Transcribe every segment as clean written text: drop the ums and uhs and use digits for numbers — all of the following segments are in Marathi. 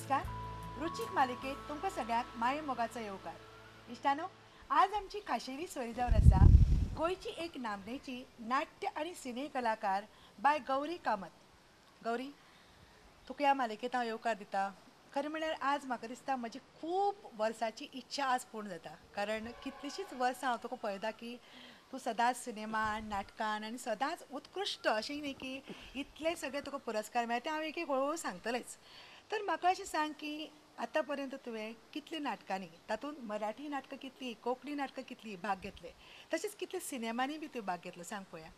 नमस्कार. रुचीक मालिकेत तुमकां सगळ्यांक माये मोगाचो येवकार. इश्टानो, आज आमची खाशेली सोय जावन आसा गोंयची एक नामनेची नाट्य आनी सिने कलाकार बाय गौरी कामत. गौरी, तुका ह्या मालिकेत हांव येवकार दिता. खरें म्हणल्यार आज म्हाका दिसता म्हजी खूब वर्सांची इच्छा आज पूर्ण जाता. कारण कितलींशींच वर्सां हांव तुका पळयता की तूं सदांच सिनेमान नाटकान आनी सदांच उत्कृश्ट अशें न्ही की इतले सगळे तुका पुरस्कार मेळटा ते हांव एक एक हळूहळू सांगतलेंच. तर म्हाका अशें सांग की आतां पर्यंत तुवें कितली नाटकांनी, तातूंत मराठी नाटकां कितली, कोंकणी नाटकां कितली भाग घेतले, तशेंच कितले सिनेमांनी बी तुवें भाग घेतलो, सांग पळोवया.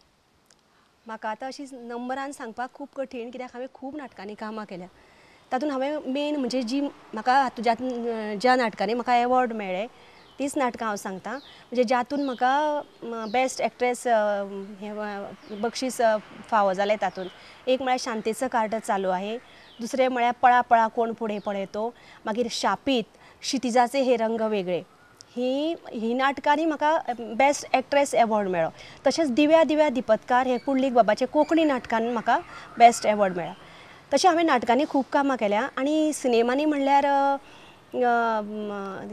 म्हाका आतां अशी नंबरान सांगपाक खूब कठीण, कित्याक हांवें खूब नाटकांनी कामां केल्या. तातूंत हांवें मेन म्हणजे जी म्हाका ज्या नाटकांनी म्हाका एवॉर्ड मेळ्ळे तीच नाटकां हांव सांगतां. म्हणजे जातून म्हाका बेस्ट एक्ट्रेस हें बक्षीस फावो जालें तातूंत. एक म्हळ्यार शांतीचं कार्ड चालू आहे, दुसरें म्हळ्यार पळा पळा कोण पुढे पळय तो, मागीर शापीत, क्षितिजाचे हे रंग वेगळे, ही नाटकांनी म्हाका बेस्ट एक्ट्रेस एवॉर्ड मेळ्ळो. तशेंच दिव्या दिव्या दिपतकार हे पुंडलीक बाबाचे कोंकणी नाटकान म्हाका बेस्ट एवॉर्ड मेळ्ळा. तशें हांवें नाटकांनी खूब कामां केल्या. आनी सिनेमांनी म्हणल्यार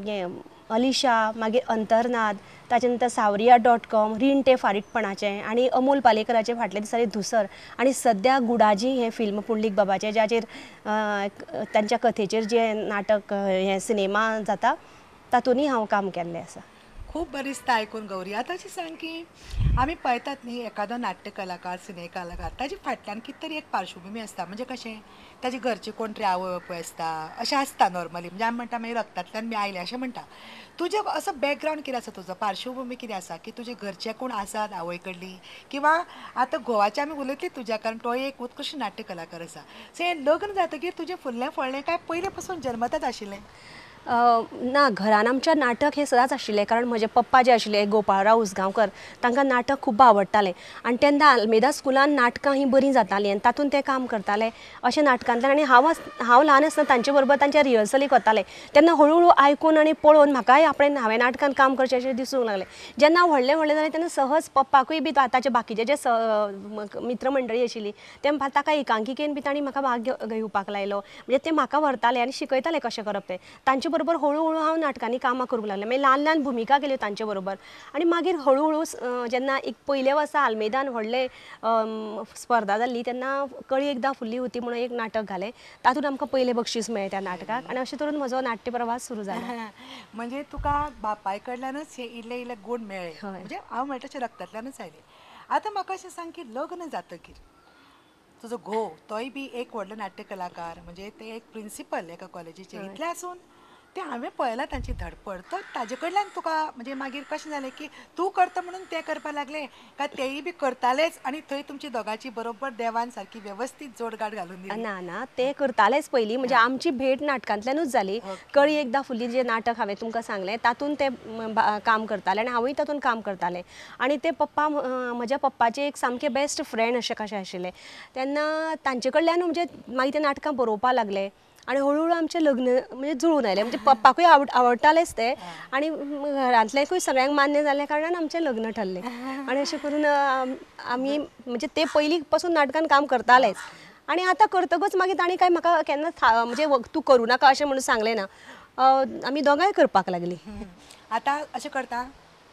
हें अलिशा, मागीर अंतरनाद, ताचे नंतर सावरिया.com, रीण ते फारीकपणाचें, आनी अमोल पालेकराचें फाटल्या दिसांनी धुसर, आनी सद्या गुडाजी हें फिल्म पुंडलीक बाबाचें जाचेर तांच्या कथेचेर जें नाटक हें सिनेमा जाता तातूंतय हांव काम केल्लें आसा. खूब बरें दिसता आयकून गौरी. आतां अशें सांग की आमी पळयतात न्ही एखादो नाट्य कलाकार, सिने कलाकार, ताजे फाटल्यान कितें तरी एक पार्श्वभुमी आसता. म्हणजे कशें ताजे घरचे कोण तरी आवय बापूय आसता, अशें आसता नॉर्मली. म्हणजे आमी म्हणटा मागीर रक्तांतल्यान बी आयले अशें म्हणटा. तुजें असो बॅकग्रावंड कितें आसा, तुजो पार्श्वभुमी कितें आसा की तुजे घरचे कोण आसात आवय कडली, किंवा आतां घोवाचें आमी उलयतलीं तुज्या, कारण तो एक उत्कृश्ट नाट्य कलाकार आसा. सो हें लग्न जातकीर तुजें फुडलें फळ्ळें काय पयले पासून जल्मताच आशिल्लें? ना, घरान आमच्या नाटक हें सदांच आशिल्लें. कारण म्हजे पप्पा जे आशिल्ले गोपाळराव उसगांवकर, तांकां नाटक खूब आवडटालें. आनी तेन्ना आल्मेदा स्कुलान नाटकां ही बरीं जातालीं आनी तातूंत ते काम करताले अशें नाटकांतल्यान. आनी हांव ल्हान आसतना तांचे बरोबर तांच्या रिहर्सलीक वतालें. तेन्ना हळू आयकून आनी पळोवन म्हाकाय हांवें नाटकांत काम करचें अशें दिसूंक लागलें. जेन्ना हांव व्हडलें जालें तेन्ना सहज पप्पाकूय बी ताचे बाकीचे जे मित्र मंडळी आशिल्लीं ते ताका एकांकिकेन बी तांणी म्हाका भाग घेवपाक लायलो. म्हणजे ते म्हाका व्हरताले आनी शिकयताले कशें करप तें. तांचे बरोबर हळू हांव नाटकांनी कामां करूंक लागलें. मागीर ल्हान ल्हान भुमिका केल्यो तांचे बरोबर. आनी मागीर हळू जेन्ना एक पयले वर्सा आल्मेदान व्हडले स्पर्धा जाल्ली तेन्ना कळी एकदां फुल्ली हुती म्हणून एक नाटक घालें. तातूंत आमकां पयलें बक्षीस मेळ्ळें त्या नाटकाक. आनी अशें करून म्हजो नाट्य प्रवास सुरू जालो. म्हणजे तुका बापाय कडल्यानच हे इल्ले इल्ले गूण मेळ्ळे. हय. म्हणजे हांव म्हणटा तशें रक्तांतल्यानच आयले. आतां म्हाका अशें सांग की लग्न जातकीर तुजो घोव तोय बी एक व्हडलो नाट्य कलाकार, म्हणजे ते एक प्रिंसिपल एका कॉलेजीचे. इतले आसून ते हांवें पळयलां तांची धडपड. तर ताजे कडल्यान तुका म्हणजे मागीर कशें जालें की तूं करता म्हणून ते करपाक लागले, काय तेय बी करतालेच आनी थंय तुमची दोगांची बरोबर देवान सारकी वेवस्थीत जोडगाड घालून दिली? ना, ते करतालेच पयलीं. म्हणजे आमची भेट नाटकांतल्यानूच जाली. कळी एकदां फुल्ली जें नाटक हांवें तुमकां सांगलें तातूंत ते काम करताले आनी हांवूय तातूंत काम करतालें. आनी ते पप्पा म्हज्या पप्पाचे एक सामके बेस्ट फ्रेंड अशें कशें आशिल्ले. तेन्ना तांचे कडल्यान म्हणजे मागीर ते नाटकां बरोवपाक लागले. आनी हळू आमचें लग्न म्हणजे जुळून आयलें. म्हणजे पप्पाकूय आवडटालेंच ते आनी घरांतल्यांकूय सगळ्यांक मान्य जाल्ल्या कारणान आमचें लग्न ठरलें. आनी अशें करून आमी म्हणजे ते पयलीं पासून नाटकान काम करतालेच. आनी आतां करतकच मागीर तांणी काय म्हाका केन्ना म्हणजे तूं करूं नाका अशें म्हणून सांगलें ना. आमी दोगांय करपाक लागलीं. आतां अशें करता,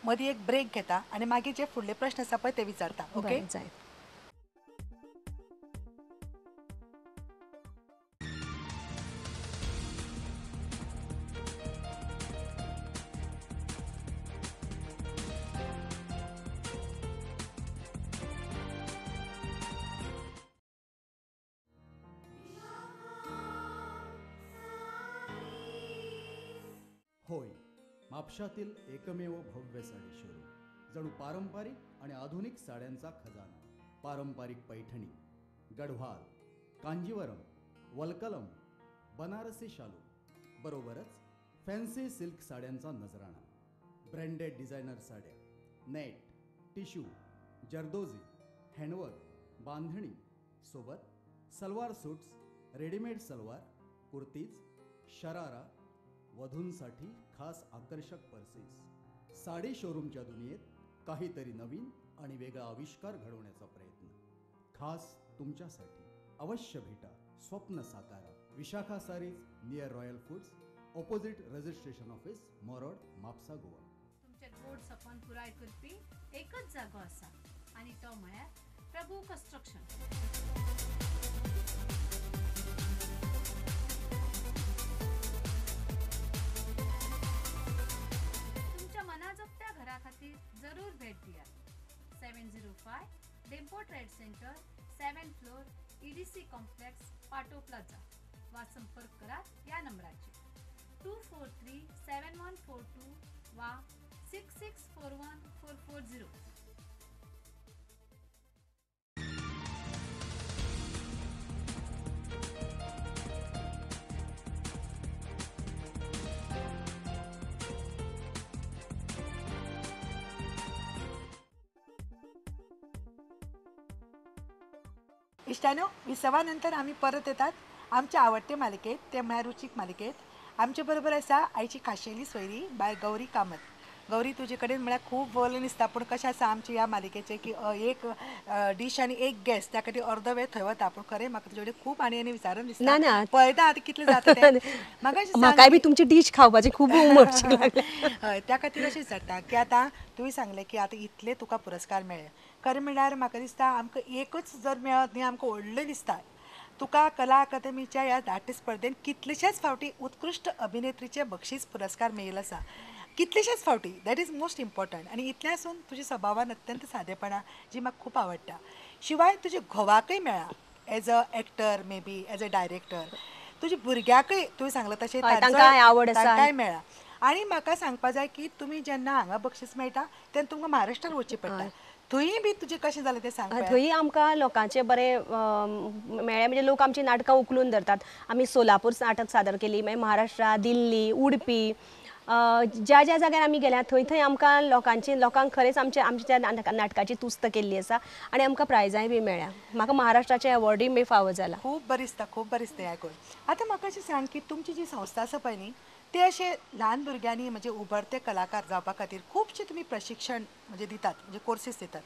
मदीं एक ब्रेक घेता आनी मागीर जे फुडले प्रश्न आसा पळय ते विचारता. ओके? जाय. होय, म्हापशातील एकमेव भव्य साडी शोरूम. जणू पारंपरिक आणि आधुनिक साड्यांचा खजाना. पारंपरिक पैठणी, गढवाल, कांजीवरम, वलकलम, बनारसी शालू, बरोबरच फॅन्सी सिल्क साड्यांचा नजराणा. ब्रँडेड डिझायनर साड्या, नेट, टिश्यू, जरदोजी, हँडवर्क, बांधणी, सोबत सलवार सूट्स, रेडीमेड सलवार, कुर्तीज, शरारा, वधूंसाठी खास आकर्षक पर्सेस. साडी शोरूमच्या दुनियेत काहीतरी नवीन आणि वेगळा आविष्कार घडवण्याचा प्रयत्न खास तुमच्यासाठी. अवश्य भेटा, स्वप्न साकारा. Vishakha Sarees near Royal Foods, opposite registration office, Morod, Mapusa, Goa. तुमचे गोड सपन पुराय करपी एकच जागो आसा आनी तो म्हळ्यार प्रभू कन्स्ट्रक्शन. तुमच्या मनाजोगत्या घरा खातीर जरूर भेट दियात. 705 Dempo trade centre, 7th floor, EDC complex, पाटो प्लाझा. वा संपर्क करात या नंबराचेर 243714 वा 66414440. इष्टानो, विसवानंतर आम्ही परत येतात आमच्या आवडते मालिकेत, ते म्हळ्यार रुचीक मालिकेत. आमच्या बरोबर आसा आयची खाशेली सोयरी बाय गौरी कामत. गौरी, तुजे कडेन म्हळ्यार खूब बोलून दिसता, पूण कशें आसा आमचे ह्या मालिकेचे की एक डीश आनी एक गेस्ट, त्या खातीर अर्द वेळ थंय वता. पूण खरें म्हाका तुजे कडेन खूब आनी विचारून दिसता. ना. पळयता आतां कितलें जाता तें. म्हाकाय बी तुमची डीश खावपाची खूब उमळशी लागल्या. हय, त्या खातीर अशें जाता की आतां तुवें सांगलें की आतां इतले तुका पुरस्कार मेळ्ळे. खरें म्हणल्यार म्हाका दिसता आमकां एकच जर मेळत न्ही आमकां व्हडलें दिसता. तुका कला अकादमीच्या ह्या नाट्य स्पर्धेंत कितलेशेच फावटी उत्कृश्ट अभिनेत्रीचे बक्षीस पुरस्कार मेळिल्लो आसा. कितलेशेच फावटी. That is most important. आनी इतल्यासून तुज्या स्वभावान अत्यंत सादेपणां जी म्हाका खूब आवडटा. शिवाय तुज्या घोवाकय मेळ्ळा as a actor, may be as a director. तुज्या भुरग्याकय तुवें सांगलें तशें तांकांय आवड आसा. तांकांय मेळ्ळा. आनी म्हाका सांगपा जाय की तुमी जेन्ना हांगा बक्षीस मेळटा तेन्ना तुमकां महाराष्ट्रान वचचें पडटा. थंय बी तुजें कशें जालें तें सांग. थंय आमकां लोकांचे बरें मेळ्ळें. म्हणजे लोक आमची नाटकां उखलून धरतात. आमी सोलापूर नाटक सादर केली, मागीर महाराष्ट्रा, दिल्ली, उडपी, ज्या ज्या जाग्यार आमी गेल्या थंय आमकां लोकांक खरेंच आमच्या नाटकाची तुस्त केल्ली आसा आनी आमकां प्रायजांय बी मेळ्ळ्या. म्हाका महाराष्ट्राचे अवॉर्डूय बी फावो जाला. खूब बरें दिसता, खूब बरें दिसता आयकून. आतां म्हाका अशें सांग की तुमची जी संस्था आसा पळय न्ही, ते अशे ल्हान भुरग्यांनी म्हणजे उबरते कलाकार जावपा खातीर खुबशे तुमी प्रशिक्षण म्हणजे दितात, म्हणजे कोर्सीस दितात.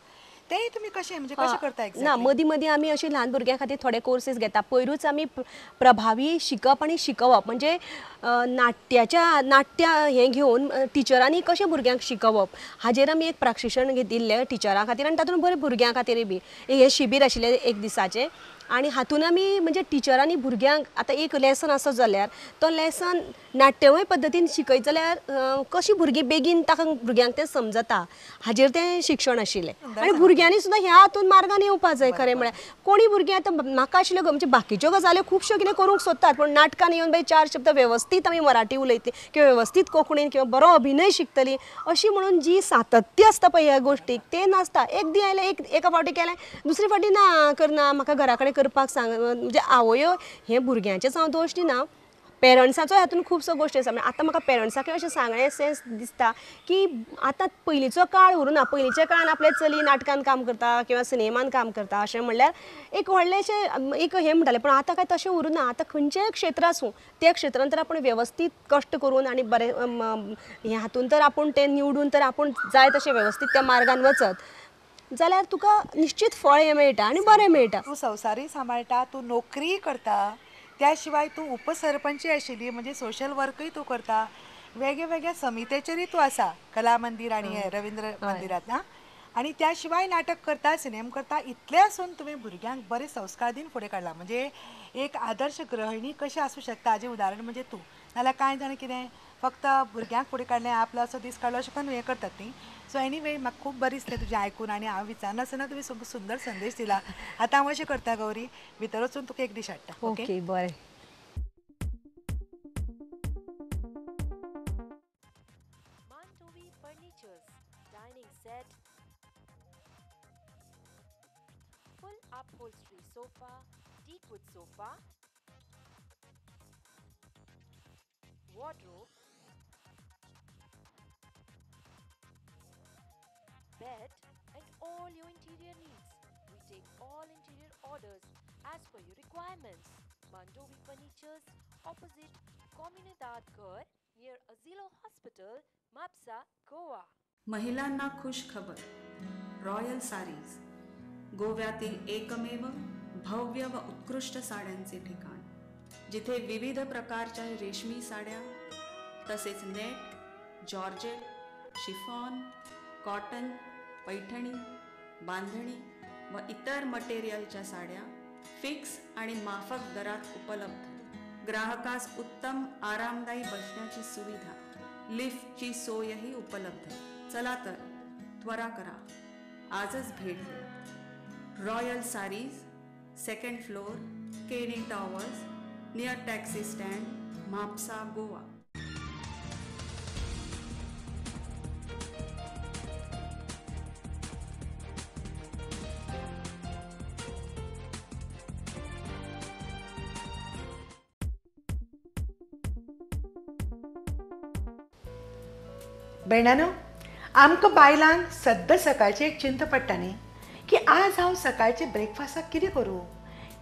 तेय तुमी कशें म्हणजे कशें करता ना, एक्झॅक्टली? मदीं मदीं आमी अशी ल्हान भुरग्यां खातीर थोडे कोर्सीस घेता. पयरूच आमी प्रभावी शिकप आनी शिकोवप, म्हणजे नाट्य हें घेवन टिचरांनी कशें भुरग्यांक शिकोवप हाजेर आमी एक प्रशिक्षण दिल्लें टिचरां खातीर आनी तातूंत बरें भुरग्यां खातीर बी हें शिबीर आशिल्लें एक दिसाचें. आनी हातून आमी म्हणजे टिचरांनी भुरग्यांक आतां एक लेसन आसत जाल्यार तो लेसन नाट्यमय पद्दतीन शिकयत जाल्यार कशी भुरगीं बेगीन ताका भुरग्यांक तें समजता हाजेर तें शिक्षण आशिल्लें. आनी भुरग्यांनी सुद्दां ह्या हातून मार्गान येवपा जाय. खरें म्हळ्यार कोणी भुरगीं आतां म्हाका आशिल्ल्यो म्हणजे बाकीच्यो गजाल्यो खुबश्यो कितें करूंक सोदतात, पूण नाटकान येवन बाई 4 शब्द वेवस्थीत आमी मराठी उलयतली किंवा वेवस्थीत कोंकणीन किंवा बरो अभिनय शिकतली अशी म्हणून जी सातत्य आसता पळय ह्या गोश्टीक तें नासता. एक दी आयलें, एका फावटी केलें, दुसरे फावटी ना करना, म्हाका घरा कडेन करपाक सांग. म्हणजे आवयो हें भुरग्यांचेच हांव दोश दिना, पेरंट्साचो हातून खुबसो गोश्टी आसा. आतां म्हाका पेरंट्साकय अशें सांगणें सेन्स दिसता की आतां पयलींचो काळ उरूना. पयलींच्या काळान आपले चली नाटकान काम करता किंवा सिनेमान काम करता अशें म्हणल्यार एक व्हडलेंशें एक हें म्हणटालें, पूण आतां काय तशें उरूना. आतां खंयचेंय क्षेत्र आसूं त्या क्षेत्रांत तर आपूण वेवस्थीत कश्ट करून आनी बरें हें हातून तर आपूण तें निवडून तर आपूण जाय तशें वेवस्थीत त्या मार्गान वचत जाल्यार तुका निश्चित फळ हें मेळटा आनी बरें मेळटा. तूं संवसारूय सांबाळटा, तूं नोकरीय करता, त्या शिवाय तूं उपसरपंचय आशिल्ली, म्हणजे सोशल वर्कय तूं करता. वेगळ्या वेगळ्या समितेचेरूय तूं आसा, कला मंदिर आनी हें रवींद्र मंदिरांत ना. आनी त्या शिवाय नाटक करता, सिनेमा करता. इतलें आसून तुवें भुरग्यांक बरे संस्कार दिन फुडें काडला. म्हणजे एक आदर्श गृहिणी कशें आसूं शकता हाजें उदाहरण म्हणजे तूं. नाल्यार कांय जाण कितें फक्त भुरग्यांक फुडें काडलें, आपलो असो दीस काडलो अशें करून हें करतात न्ही. सो एनीवे म्हाका खूब बरें दिसलें तुजें आयकून आनी हांव विचारनासतना तुवें सुंदर संदेश दिला. आतां हांव अशें करता गौरी, भितर वचून तुका एक डीश हाडटा. ओके, बरें. Mandovi Furniture's dining set, full upholstery sofa, teakwood sofa, wardrobe, bed and all your interior needs. We take all interior orders as per your requirements. Mandovi Furniture's opposite Comunidad Ghar near Azilo Hospital, Mapsa, Goa. महिलांना खुश खबर. रॉयल सारीज, गोव्यातील एकमेव भव्य व उत्कृष्ट साड्यांचे ठिकाण. जिथे विविध प्रकारच्या रेशमी साड्या तसेच net, georgette, chiffon, cotton, Paithani, बांधणी व इतर मटेरियलच्या साड्या फिक्स आणि माफक दरात उपलब्ध. ग्राहकास उत्तम आरामदायी बसण्याची सुविधा, लिफ्टची सोयही उपलब्ध. चला तर त्वरा करा, आजच भेट द्या. Royal Sarees, 2nd floor, Kenny towers, near taxi stand, Mapusa, Goa. बेणानो, आमकां बायलांक सद्दां सकाळची एक चिंता पडटा न्ही की आज हांव सकाळचे ब्रेकफास्टाक कितें करूं,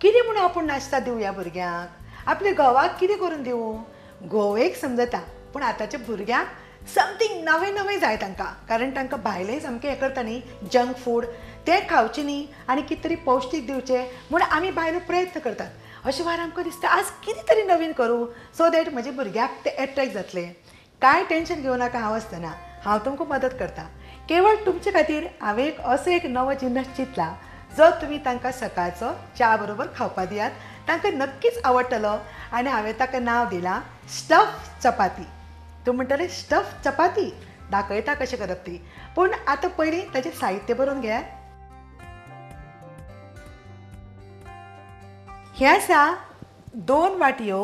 कितें म्हणून आपूण नाश्ता दिवया भुरग्यांक, आपल्या घोवाक कितें करून दिवं. घोवेक समजता, पूण आतांच्या भुरग्यांक समथींग नवें नवें जाय तांकां, कारण तांकां भायलें सामकें हें करता न्ही, जंक फूड तें खावचें न्ही आनी कितें तरी पौश्टीक दिवचें म्हणून आमी बायलो प्रयत्न करतात. अशें वेळार आमकां दिसता आज कितें तरी नवीन करूं सो दॅट म्हज्या भुरग्याक तें एट्रॅक्ट जातलें. कांय टेन्शन घेवं नाका, हांव आसतना हांव तुमकां मदत करता. केवळ तुमचे खातीर हांवें एक नवो जिनस चिंतला जो तुमी तांकां सकाळचो च्या बरोबर खावपा दियात. तांकां नक्कीच आवडटलो आनी हांवें ताका नांव दिलां स्टफ चपाती. तूं म्हणटलें स्टफ चपाती, दाखयता कशें करप ती. पूण आतां पयलीं ताचें साहित्य बरोवन घेयात. हें आसा 2 वाटयो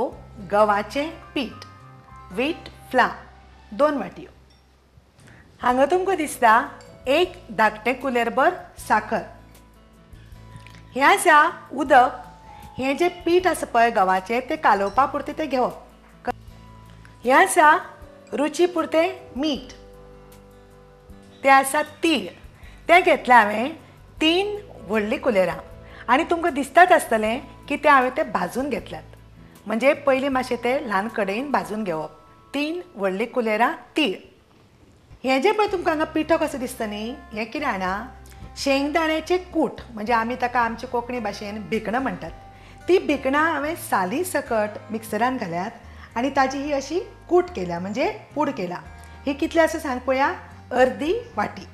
गव्हाचें पीठ, वीट फ्लावर 2 वाटयो. हांगा तुमकां दिसता 1 धाकटें कुलेरभर साखर. हें आसा उदक. हें जें पीठ आसा पळय गव्हाचें तें कालोवपा पुरतें तें घेवप. हें आसा रुची पुरतें मीठ. तें आसा तीळ. तें घेतलें हांवें 3 व्हडलीं कुलेरां आनी तुमकां दिसताच आसतलें की तें हांवें तें भाजून घेतल्यात. म्हणजे पयलीं मातशें तें ल्हान कडेन भाजून घेवप. 3 व्हडलीं कुलेरां तीळ. हें जें पळय तुमकां हांगा पिठो कसो दिसता न्ही, हें कितें जाणा, शेंगदाण्याचें कूट, म्हणजे आमी ताका आमचे कोंकणी भाशेन भिकणां म्हणटात. ती भिकणां हांवें साली सकट मिक्सरान घाल्यात आनी ताजी ही अशी कूट केल्या, म्हणजे पूड केला. ही कितली आसा सांग पळोवया. अर्दी वाटी.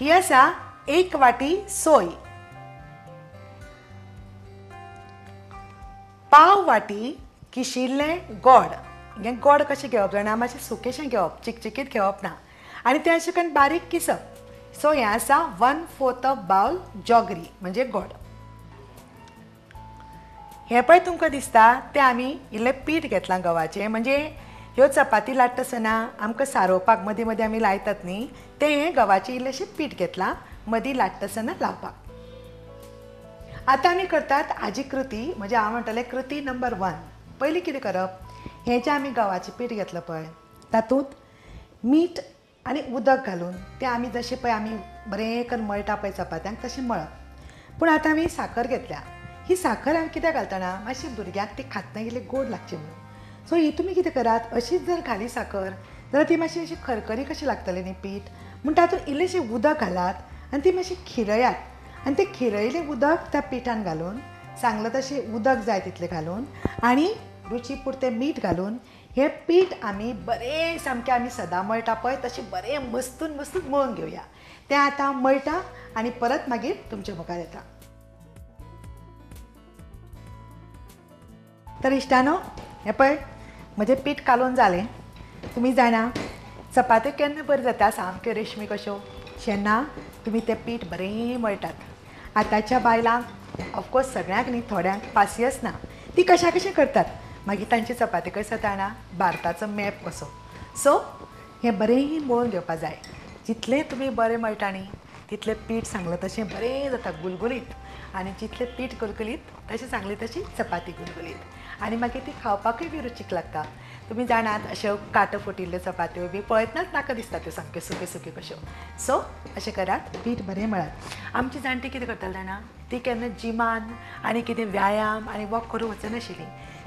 ही आसा 1 वाटी सोय. पाव वाटी किशिल्लें गोड. हें गोड कशें घेवप जाणा, मातशें सुकेशें घेवप, चिकचिकीत घेवप ना आनी तें अशें करून बारीक किसप. सो हें आसा 1/4 बाउल जॉगरी, म्हणजे गोड. हें पळय तुमकां दिसता तें आमी इल्लें पीठ घेतलां गव्हाचें, म्हणजे ह्यो चपाती लाट्टा आसतना आमकां सारोवपाक मदीं मदीं आमी लायतात न्ही, तें गव्हाचें इल्लेंशें पीठ घेतलां मदीं लाट्टा आसतना लावपाक. आतां आमी करतात हाजी कृती, म्हणजे हांव म्हणटलें कृती नंबर 1. पयलीं कितें करप, हें जें आमी गव्हाचें पीठ घेतलां पळय तातूंत मीठ आनी उदक घालून तें आमी जशें पळय आमी बरें करून मळटा पळय चपात्यांक तशें मळप. पूण आतां आमी साखर घेतल्या. ही साखर हांव कित्याक घालतना, मातशी भुरग्यांक ती खातना इल्लें गोड लागचें म्हणून. सो ही तुमी कितें करात, अशीच जर घाली साखर जाल्यार ती मातशी अशी खरखरी कशी लागतली न्ही पीठ, म्हूण तातूंत इल्लेशें उदक घालात आनी ती मातशी खिरयात आनी तें खिरयलें उदक त्या पिठान घालून, सांगलां तशें उदक जाय तितलें घालून आनी रुची पुरतें मीठ घालून हें पीठ आमी बरें सामकें आमी सदां मळटा पळय तशें बरें मस्तून मस्तून मळून घेवया. तें आतां मळटा आनी परत मागीर तुमच्या मुखार येता. तर इश्टानो, हें पळय म्हजें पीठ कालोवन जालें. तुमी जाणा चपात्यो केन्ना बऱ्यो जाता सामक्यो रेशमी कश्यो, जेन्ना तुमी तें पीठ बरें मळटात. आतांच्या बायलांक ऑफकोर्स सगळ्यांक न्ही, थोड्यांक पासियस ना, ती कशें करतात. मागीर तांची चपाती कशी जाता जाणा, भारताचो मॅप कसो. सो हें बरें मळून घेवपा जाय. जितलें तुमी बरें मळटा न्ही तितलें पीठ सांगलां तशें बरें जाता गुलगुलीत, आनी जितलें पीठ गुलगुलीत तशें सांगली तशी चपाती गुलगुलीत, आनी मागीर ती खावपाकूय बी रुचीक लागता. तुमी जाणात अश्यो कांटो फुटिल्ल्यो चपात्यो बी पळयतनाच नाका दिसता त्यो सामक्यो सुक्यो सुक्यो कश्यो. सो अशें करात, पीठ बरें मळात. आमची जाणटी कितें करताली जाणा, ती केन्ना जिमान आनी कितें व्यायाम आनी वॉक करूं वचनाशिल्ली.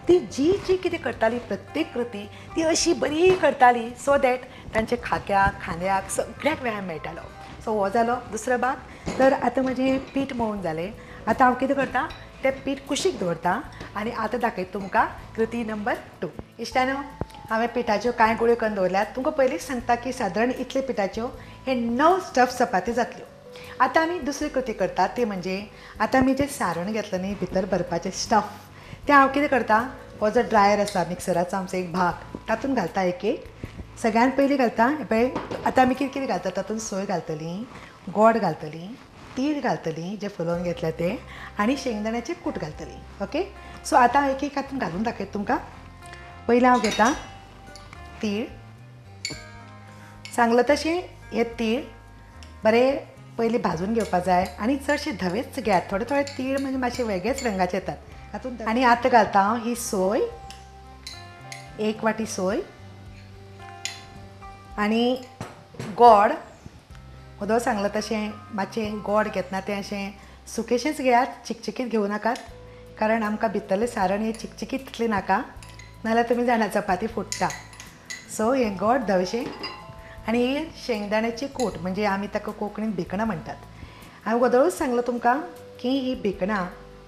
ती जी कितें करताली प्रत्येक कृती ती अशी बरी करताली सो दॅट तांचे खाक्याक खांद्याक सगळ्याक व्यायाम मेळटालो. सो हो जालो दुसरो भाग. तर आतां म्हजें पीठ मळून जालें. आतां हांव कितें करता, तें पीठ कुशीक दवरता आनी आतां दाखयता तुमकां कृती नंबर 2. इश्टानो, हांवें पिठाच्यो कांय गुळ्यो करून दवरल्यात. तुमकां पयलींच सांगता की सादारण इतले पिठाच्यो हे 9 स्टफ चपाती जातल्यो. आतां आमी दुसरी कृती करतात ती म्हणजे आतां आमी जें सारण घेतलं न्ही भितर भरपाचें स्टफ तें हांव कितें करता, हो जो ड्रायर आसा मिक्सराचो आमचो एक भाग तातूंत घालता एक सगळ्यान पयलीं घालता. पळय आतां आमी कितें कितें घालता तातूंत सोय घालतलीं, गोड घालतलीं, तीळ घालतलीं जे फुलोवन घेतले ते आनी शेंगदाण्याचें कूट घालतलीं. ओके, सो आतां हांव एक हातून घालून दाखयता तुमकां. पयलीं हांव घेता तीळ. सांगलां तशें हे तीळ बरें पयलीं भाजून घेवपाक जाय आनी चडशे धवेच घेयात. थोडे थोडे तीळ म्हणजे मातशे वेगळेच रंगाचे येतात हातूंत. आनी आतां घालता हांव ही सोय, 1 वाटी सोय आनी गोड. उदो सांगलां तशें मातशें गोड घेतना तें अशें सुकेशेंच घेयात, चिकचिकीत घेवं नाकात, कारण आमकां भितरलें सारण हें चिकचिकीत तितलें नाका, नाल्यार तुमी जाणा चपाती फुट्टा. सो हें गोड धवेशें आनी ही शेंगदाण्याची कूट म्हणजे आमी ताका कोंकणींत भिकणां म्हणटात. हांवें गोदळूच सांगलां तुमकां की ही भिकणां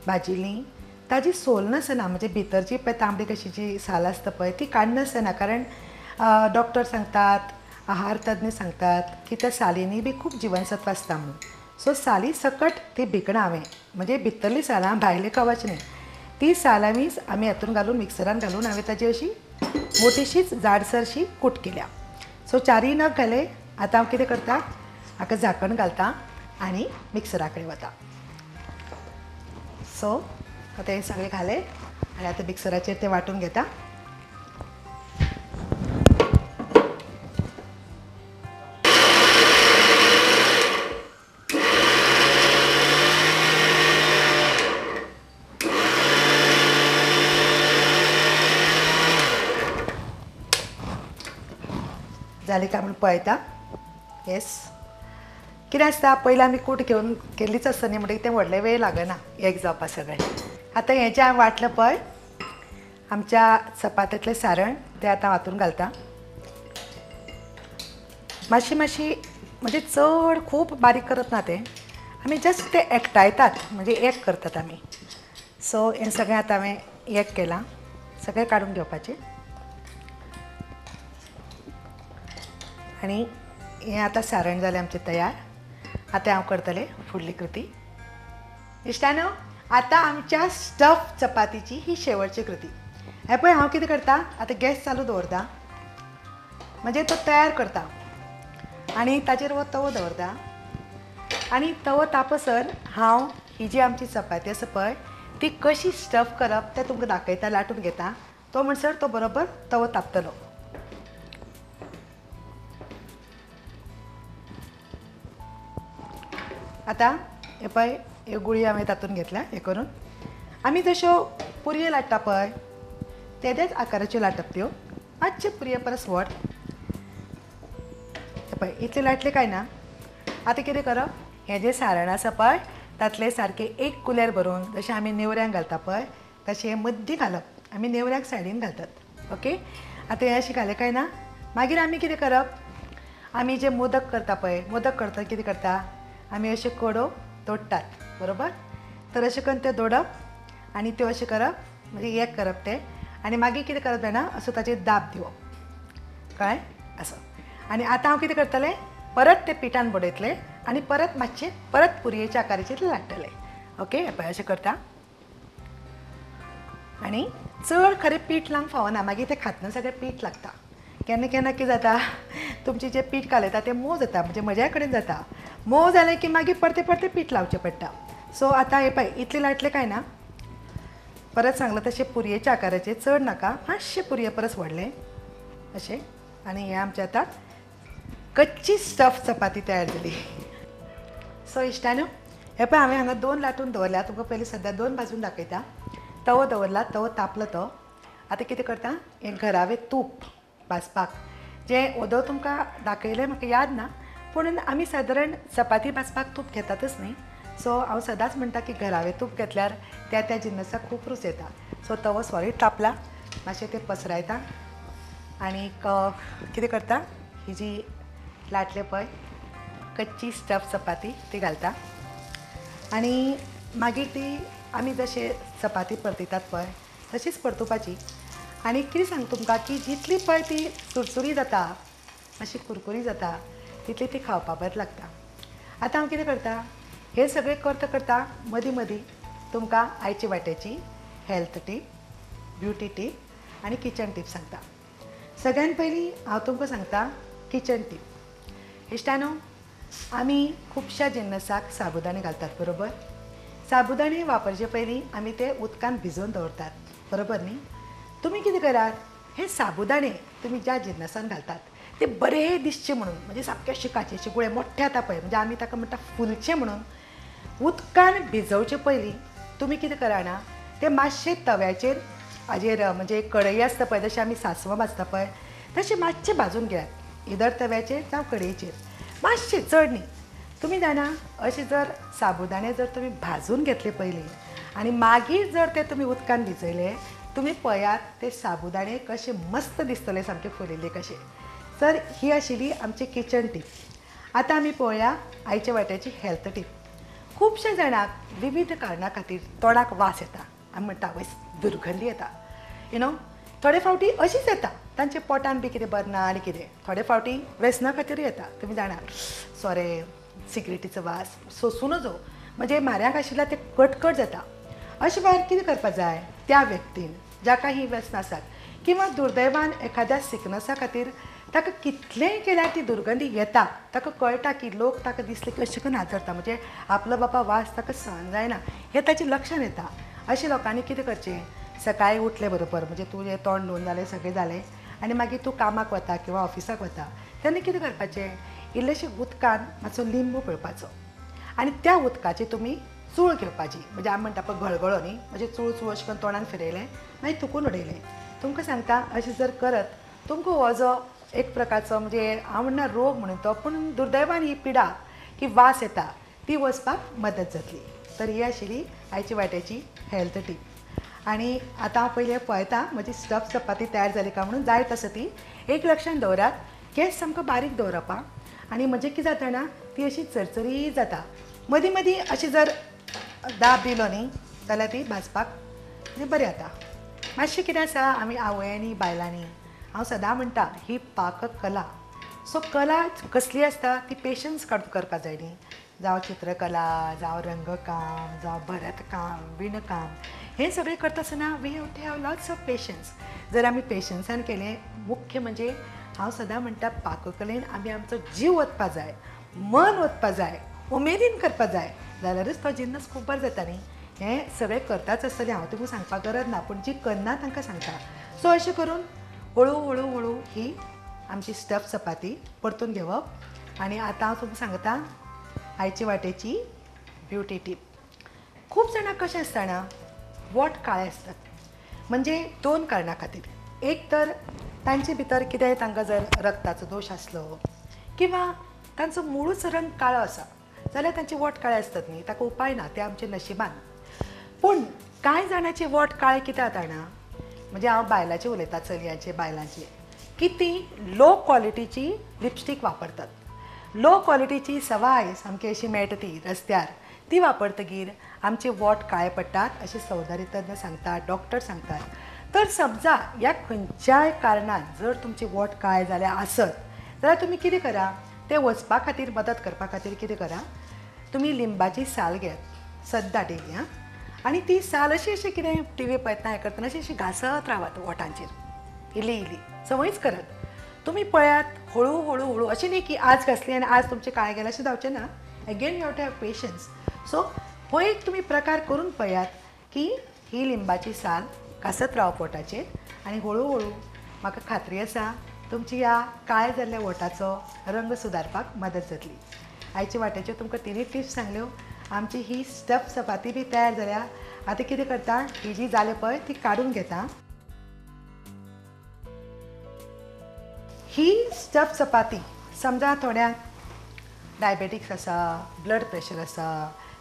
भाजिल्लीं ताजी सोल नासना, म्हणजे भितरची पळय तांबडी कशी जी साल आसता पळय ती काडनासतना, कारण डॉक्टर सांगतात, आहार तज्ञ सांगतात की त्या सालींनी बी खूब जिवनसत्व आसता म्हणून. सो साली सकट ती भिकणां हांवें म्हणजे भितरली सालां भायले कवच न्ही ती साल आमी हातून घालून मिक्सरान घालून हांवें ताजी अशी मोठीशीच जाडसरशी कूट केल्या. सो 4 नग घाले. आतां हांव कितें करता, हाका झाकण घालता आनी मिक्सरा कडेन वता. सो आतां हे सगळे घाले आनी आतां मिक्सराचेर ते वांटून घेता. जाली काय म्हणून पळयता. येस, कितें आसता पयलीं आमी कूट घेवन केल्लीच आसता न्ही म्हणटकीर तें व्हडले वेळ लागना एक जावपा सगळें. आतां हें जें हांवें वाटलें पळय आमच्या चपातेंतलें सारण तें आतां हातून घालता. मातशी म्हणजे चड खूब बारीक करत ना तें, आमी जस्ट तें एकठांयतात म्हणजे एक करतात आमी. सो हें सगळें आतां हांवें एक केलां, सगळें काडून घेवपाचें आनी हें आतां सारण जालें आमचें तयार. आतां हांव करतलें फुडली कृती. इश्टानो, आतां आमच्या स्टफ चपातीची ही शेवटची कृती. हे पळय हांव कितें करता, आतां गॅस चालू दवरता म्हणजे तो तयार करता आनी ताचेर हो तवो दवरता आनी तवो तापसर हांव ही जी आमची चपाती आसा पळय ती कशी स्टफ करप तें तुमकां दाखयता, लाटून घेता. तो म्हणसर तो बरोबर तवो तापतलो. आतां हे पळय ह्यो गुळयो हांवें तातूंत घेतल्या. हे करून आमी जश्यो पुरयो लाट्टा पळय तेदेच आकाराच्यो लाटप त्यो, मातशे पुरये परस व्हड. हे पळय इतले लाटले काय ना. आतां कितें करप, हें जें सारण आसा पळय तातलें सारकें 1 कुलेर भरून जशें आमी नेवऱ्यांक घालता पळय तशें मद्दी घालप. आमी नेवऱ्याक सायडीन घालतात. ओके, आतां हें अशें घालें काय ना. मागीर आमी कितें करप, आमी जे मोदक करता पळय, मोदक करता कितें करता आमी अशे कडो तोडटात बरोबर. तर अशें करून ते दोडप आनी त्यो अशें करप म्हणजे एक करप ते आनी मागीर कितें करप जाणा असो ताचेर दाब दिवप कळ्ळें असो. आनी आतां हांव कितें करतलें, परत ते पिठान बडयतलें आनी परत मातशें परत पुरयेच्या आकाराचेर लाट्टलें. ओके, पळय अशें करता आनी चड खरें पीठ लावंक फावना, मागीर तें खातना सगळें पीठ लागता. केन्ना केन्ना कितें जाता, तुमचें जें पीठ कालयता तें मोव जाता, म्हणजे म्हज्या कडेन जाता. मोव जालें की मागीर परतें परतें पीठ लावचें पडटा. सो आतां हे पळय इतलें लाटलें काय ना. परत सांगलां तशें पुरयेच्या आकाराचें, चड नाका, मातशें पुरये परस व्हडलें अशें. आनी हें आमचें आतां कच्ची स्टफ चपाती तयार जाली. सो इश्टानो, हे पळय हांवें हांगा 2 लाटून दवरल्या. तुमकां पयलीं सद्या 2 भाजून दाखयता. तवो दवरला, तवो तापलो तो. आतां कितें करता, हें घरावें तूप भाजपाक जें ओदो तुमकां दाखयलें म्हाका याद ना, पूण आमी सादारण चपाती भाजपाक तूप घेतातच न्ही. सो हांव सदांच म्हणटा की घरावें तूप घेतल्यार त्या जिनसाक खूब रूच येता. सो तवो सॉलीड तापला, मातशें तें पसरायता आनी कितें करता, ही जी लाटले पळय कच्ची स्टफ चपाती ती घालता आनी मागीर ती आमी जशे चपाती परतितात पळय तशीच परतुवपाची आनी कितें सांग तुमकां की जितली पळय ती सुरसुरी जाता अशी कुरकुरी जाता तितली ती खावपा बरें लागता. आतां हांव कितें करता हे सगळें करता करता मदीं मदीं तुमकां आयचे वाट्याची हेल्थ टीप, ब्युटी टीप आनी किचन टीप सांगता. सगळ्यान पयलीं हांव तुमकां सांगता किचन टीप. इश्टानो, आमी खुबश्या जिन्नसाक साबुदाणे घालतात बरोबर. साबुदाणे वापरचे पयलीं आमी ते उदकान भिजोवन दवरतात बरोबर न्ही. तुमी कितें करात हे साबुदाणे तुमी ज्या जिन्नसान घालतात ते बरे दिसचे म्हणून म्हणजे सामके अशे काचेचे गुळे मोठे येता पळय म्हणजे आमी ताका म्हणटा फुलचे म्हणून उदकान भिजोवचे पयलीं तुमी कितें कराना ते मातशे तव्याचेर हाजेर म्हणजे कढई आसता पळय जशें आमी सासवां भाजता पळय तशें मातशें भाजून घेयात इधर तव्याचेर जावं कढयेचेर मातशें चड न्ही. तुमी जाणा अशें जर साबुदाणे जर तुमी भाजून घेतले पयलीं आनी मागीर जर ते तुमी उदकान भिजयले तुमी पळयात ते साबुदाणे कशे मस्त दिसतले सामके फुलिल्ले कशे. तर ही आशिल्ली आमची किचन टीप. आतां आमी पळोवया आयचे वाट्याची हेल्थ टीप. खुबशे जाणांक विविध कारणां खातीर तोंडाक वास येता आमी म्हणटा वयस दुर्गंधी येता थोडे फावटी अशीच येता तांचे पोटान बी कितें बरें ना आनी कितें थोडे फावटी व्यसना खातीरूय येता. तुमी जाणा सोरे सिगरेटीचो वास सोंसूं नजो म्हणजे म्हाऱ्याक आशिल्ल्या ते कटकट जाता. अशे भायर कितें करपाक जाय त्या व्यक्तीन जाका ही व्यसनां आसात किंवा दुर्दैवान एखाद्या सिकनसा खातीर ताका कितलेंय केल्यार ती दुर्गंधी येता ताका कळटा की लोक ताका दिसले की अशें करून हाजरता म्हणजे आपलो बापा वास ताका सहन जायना हें ताचें लक्षान येता. अशें लोकांनी कितें करचें सकाळीं उठले बरोबर म्हणजे तुजें तोंड धुवन जालें सगळें जालें आनी मागीर तूं कामाक वता किंवा ऑफिसाक वता तेन्ना कितें करपाचें इल्लेशें उदकान मातसो लिंबू पिळपाचो आनी त्या उदकाची तुमी चूळ घेवपाची म्हणजे आमी म्हणटा पळय गळगळो न्ही म्हणजे चूळ चूळ अशें करून तोंडान फिरयलें मागीर थुकून उडयलें. तुमकां सांगता अशें जर करत तुमकां हो जो एक प्रकारचो म्हणजे हांव म्हणना रोग म्हणून तो पूण दुर्दैवान ही पिडा की वास येता ती वचपाक मदत जातली. तर ही आशिल्ली आयची वाट्याची हेल्थ टीप. आनी आतां हांव पयलें पळयतां म्हजी स्टफ चपाती तयार जाली काय म्हणून जाय तसो ती एक लक्षान दवरात गॅस सामको बारीक दवरप आनी म्हणजे कितें जाता जाणा ती अशी चरचरी जाता. मदीं मदीं अशी जर दाब दिलो न्ही जाल्यार ती भाजपाक म्हणजे बरें जाता. मातशें कितें आसा आमी आवयांनी बायलांनी हांव सदां म्हणटा ही पाककला. सो कला कसली आसता ती पेशन्स करपाक जाय न्ही. जावं चित्रकला जावं रंगकाम जावं भरतकाम विणकाम हें सगळें करता आसतना we have to have lots of patience. जर आमी पेशन्सान केलें मुख्य म्हणजे हांव सदां म्हणटा पाककलेन आमी आमचो जीव ओतपा जाय मन ओतपा जाय उमेदीन करपा जाय जाल्यारूच तो जिन्नस खूब बरो जाता न्ही. हें सगळें करताच आसतलें हांव तुमकां सांगपाक गरज ना पूण जी करना तांकां सांगता. सो अशें करून हळू हळू हळू ही आमची स्टफ चपाती परतून घेवप आनी आतां हांव तुमकां सांगता आयचे वाटेची ब्युटी टीप. खूब जाणां कशें आसता जाणा वोट काळे आसतात म्हणजे दोन कारणां खातीर. एक तर तांचे भितर कितेंय तांकां जर रक्ताचो दोश आसलो किंवा तांचो मुळूच रंग काळो आसा जाल्यार तांचे वोट काळे आसतात न्ही ताका उपाय ना ते आमचे नशिबान. पूण कांय जाणांचे वोट काळे कित्याक जाता जाणा म्हणजे हांव बायलांचे उलयतां चलयांचे बायलांचे की ती लो क्वॉलिटीची लिपस्टीक वापरतात. लो क्वॉलिटीची सवाय सामकी अशी मेळटा ती रस्त्यार ती वापरतकीर आमचे वोट काळे पडटात अशें संवदारी तज्ञ सांगतात डॉक्टर सांगतात. तर समजा ह्या खंयच्याय कारणान जर तुमचे वोट काळे जाले आसत जाल्यार तुमी कितें करा ते वचपा खातीर मदत करपा खातीर कितें करा तुमी लिंबाची साल घेयात सद्दां डेली आनी ती साल अशी अशी कितें टी व्ही पळयतना हें करतना अशी अशी घासत रावात ओठांचेर इली इली संवयच करत. तुमी पळयात हळू हळू हळू अशें न्ही की आज घासली आनी आज तुमचें काळें गेलें अशें जावचें ना. Again you have to have patience. So हो एक तुमी प्रकार करून पळयात की ही लिंबाची साल घासत रावप ओठाचेर आनी हळू हळू म्हाका खात्री आसा तुमची ह्या काळे जाल्ल्या ओठाचो रंग सुदारपाक मदत जातली. आयचे वाट्याच्यो तुमकां तिनूय टिप्स सांगल्यो. आमची ही स्टफ चपाती बी तयार जाल्या. आतां कितें करता ही जी जाले पळय ती काडून घेता. ही स्टफ चपाती समजा थोड्यांक डायबेटिक्स आसा ब्लड प्रेशर आसा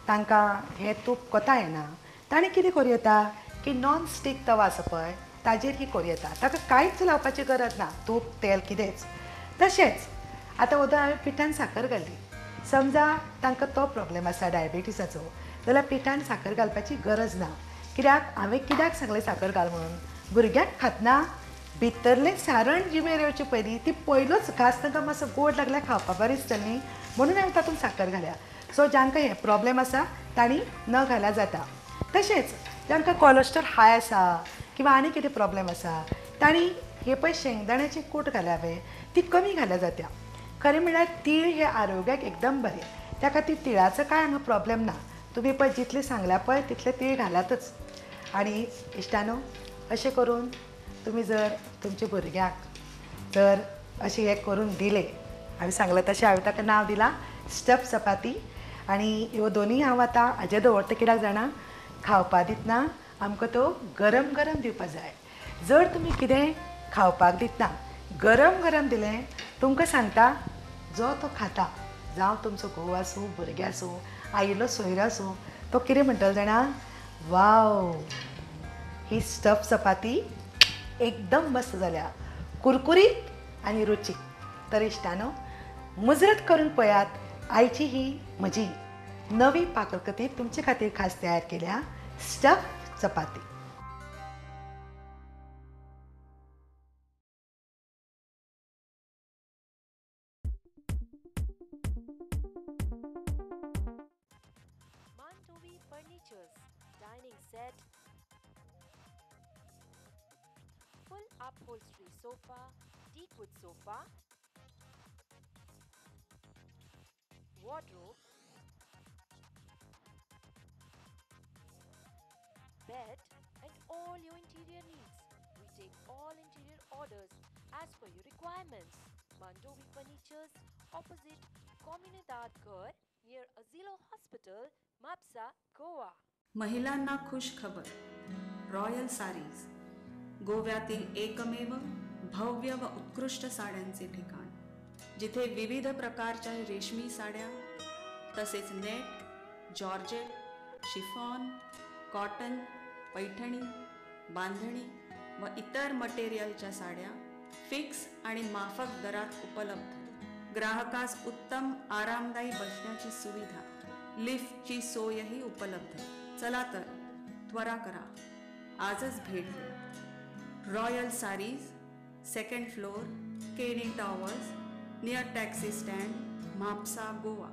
तांकां हें तूप कोता येना ताणें कितें करूं येता की नॉन स्टीक तवा आसा पळय ताजेर ही करूं येता. ताका कांयच लावपाची गरज ना तूप तेल कितेंच. तशेंच आतां उदक हांवें पिठान साकर घाली समजा तांकां तो प्रॉब्लेम आसा डायबेटिसाचो जाल्यार पिठान साखर घालपाची गरज ना. कित्याक हांवें कित्याक सांगलें साखर घाल म्हणून? भुरग्यांक खातना भितरलें सारण जिमेर येवचें पयलीं ती पयलोच घास तांकां मातसो गोड लागल्यार खावपा बरी दिसता न्ही, म्हणून हांवें तातूंत साखर घाल्या. सो जांकां हे प्रॉब्लेम आसा तांणी न घाल्या जाता. तशेंच जांकां कोलेस्ट्रॉल हाय आसा किंवा आनी कितें प्रॉब्लेम आसा तांणी हे पळय शेंगदाण्याची कूट घाल्या पळय ती कमी घाल्या जाता. खरें म्हणल्यार तीळ हे आरोग्याक एकदम बरें. त्या खातीर तिळाचो कांय हांगा प्रॉब्लेम ना. तुमी पळय जितलें सांगल्या पळय तितलें तीळ घालातच. आनी इश्टानो, अशें करून तुमी जर तुमच्या भुरग्याक जर अशें हें करून दिलें, हांवें सांगलें तशें हांवें ताका नांव दिलां स्टफ चपाती. आनी ह्यो दोनूय हांव आतां हाजेर दवरता. कित्याक जाणा, खावपा दितना आमकां तो गरम गरम दिवपा जाय. जर तुमी कितें खावपाक दितना गरम गरम दिलें, तुमकां सांगता जो तो खाता, जावं तुमचो घोव आसूं, भुरगें आसूं, आयिल्लो सोयरो आसूं, तो कितें म्हणटलो जाणा, वाव, ही स्टफ चपाती एकदम मस्त जाल्या, कुरकुरीत आनी रुचीक. तर इश्टानो, मुजरत करून पळयात आयची ही म्हजी नवी पाककृती तुमचे खातीर खास तयार केल्या stuff chapati. Mandovi Furniture's dining set, full upholstery sofa, teakwood sofa, wardrobe, bed and all your interior needs. We take all interior orders as per your requirements. Mandovi Furniture's opposite Communidad Ghar near Azilo Hospital, Mapsa, Goa. महिलांना खुश खबर. रॉयल सारीज, गोव्यातील एकमेव भव्य व उत्कृष्ट साड्यांचे ठिकाण, जिथे विविध प्रकारच्या रेशमी साड्या तसेच net, georgette, chiffon, cotton, Paithani, बांधणी व इतर मटेरियलच्या साड्या फिक्स आणि माफक दरात उपलब्ध. ग्राहकास उत्तम आरामदायी बसण्याची सुविधा, लिफ्टची सोयही उपलब्ध. चला तर त्वरा करा, आजच भेट द्या. Royal Sarees, second floor, Kenny towers, near taxi stand, Mapusa, Goa.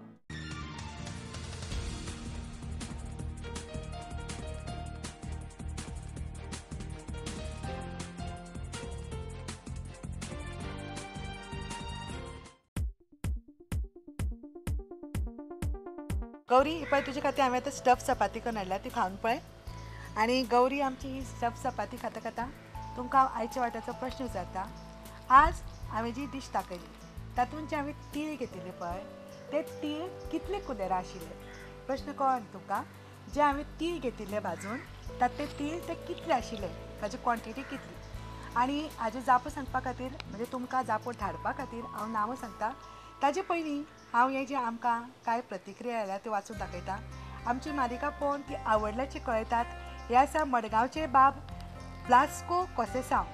Gauri, ही पळय तुजे खातीर हांवें आतां स्टफ चपाती करून हाडल्या, ती खावन पळय. आनी गौरी, आमची ही स्टफ चपाती खाता खाता तुमकां हांव आयच्या वाट्याचो प्रश्न विचारता. आज हांवें जी डीश दाखयली तातूंत जे हांवें तीळ घेतिल्ले पळय, ते तीळ कितले कुलेरा आशिल्ले? प्रश्न कळ्ळो न्ही तुमकां? जे हांवें तीळ घेतिल्ले भाजून तातले तीळ ते कितले आशिल्ले, ताची क्वॉन्टिटी कितली? आनी हाजो जापो सांगपा खातीर, म्हणजे तुमकां जापो धाडपा खातीर हांव नांवां सांगता. ताजे पयलीं हांव हे जे आमकां कांय प्रतिक्रिया आयल्या त्यो वाचून दाखयता. आमची मालिका पळोवन ती आवडल्याची कळयतात. हे आसा मडगांवचे बाब ब्लास्को कोसेसांव.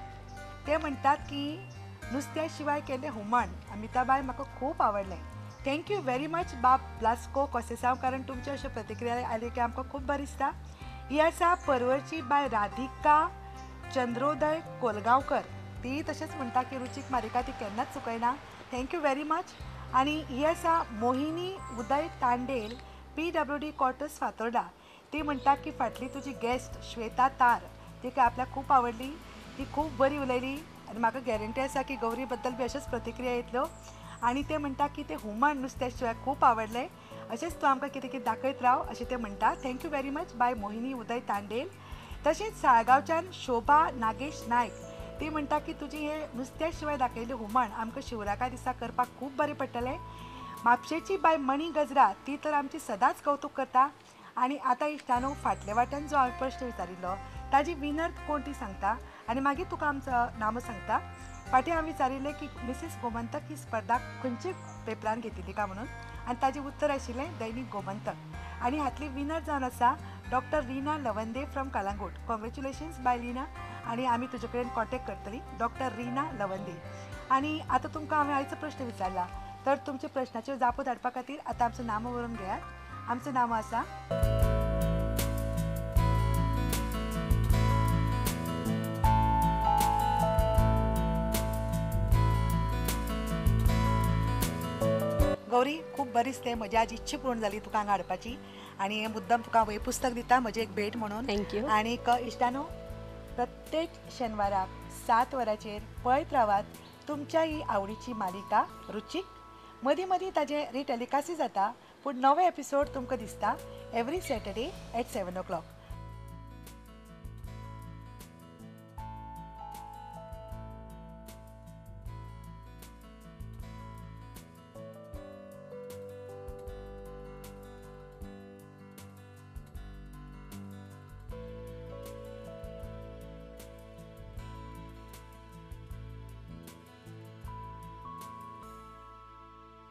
ते म्हणटात की नुस्त्या शिवाय केल्लें हुमण अमिताबाई म्हाका खूब आवडलें. थँक्यू व्हेरी मच बाब ब्लास्को कोसेसांव, कारण तुमचे अश्यो प्रतिक्रिया आयल्यो की आमकां खूब बरें दिसता. ही आसा परवरची बाय राधिका चंद्रोदय कोलगांवकर. ती तशेंच म्हणटा की रुचीक मालिका ती केन्नाच चुकयना. Thank you very much. आनी ही आसा मोहिनी उदय तांडेल, PWD क्वॉर्टर्स फातोर्डा. ती म्हणटा की फाटली तुजी गॅस्ट श्वेता तार, तिका आपल्याक खूब आवडली, ती खूब बरी उलयली आनी म्हाका गॅरंटी आसा की गौरी बद्दल बी अश्योच प्रतिक्रिया येतल्यो. आनी ते म्हणटा की ते हुमण नुस्त्या शिवाय खूब आवडलें, अशेंच तूं आमकां कितें कितें दाखयत राव अशें ते म्हणटा. थँक्यू व्हेरी मच बाय मोहिनी उदय तांडेल. तशेंच साळगांवच्यान शोभा नागेश नायक, ती म्हणटा की तुजी हे नुस्त्या शिवाय दाखयलें हुमण आमकां शिवराका दिसा करपाक खूब बरें पडटलें. म्हापशेची बाय मणी गजरा, ती तर आमची सदांच कौतूक करता. आनी आतां इश्टानो, फाटल्या वाट्यान जो हांवें प्रश्न विचारिल्लो ताजी विनर कोण ती सांगता आनी मागीर तुका आमचो नामो सांगता. फाटीं हांवें विचारिल्लें की मिसीस गोमंतक ही स्पर्धा खंयच्या पेपरान घेतिल्ली काय म्हणून, आनी ताजें उत्तर आशिल्लें दैनीक गोमंतक. आनी हातली विनर जावन आसा doctor Reena Lavande from Calangute. Congratulations बाय रीना. आनी आमी तुजे कडेन कॉन्टेक्ट करतलीं, डॉक्टर रीना लवंदे. आनी आतां तुमकां हांवें आयचो प्रश्न विचारला, तर तुमच्या प्रश्नाचेर जापो धाडपा खातीर आतां आमचो नामो बरोवन घेयात. आमचो नामो आसा गौरी खूब बरी दिसते, म्हजी आज इच्छा पूर्ण जाली तुका हांगा हाडपाची आनी मुद्दम तुका हांव हें पुस्तक दिता म्हजी एक भेट म्हणून. Thank you. आनीक इश्टानो, प्रत्येक शेनवाराक 7 वरांचेर पळयत रावात तुमच्या ही आवडीची मालिका रुचीक. मदीं मदीं ताजें रिटेलिकास्टूय जाता, पूण नवे एपिसोड तुमकां दिसता एवरी सॅटर्डे एट 7 o'clock.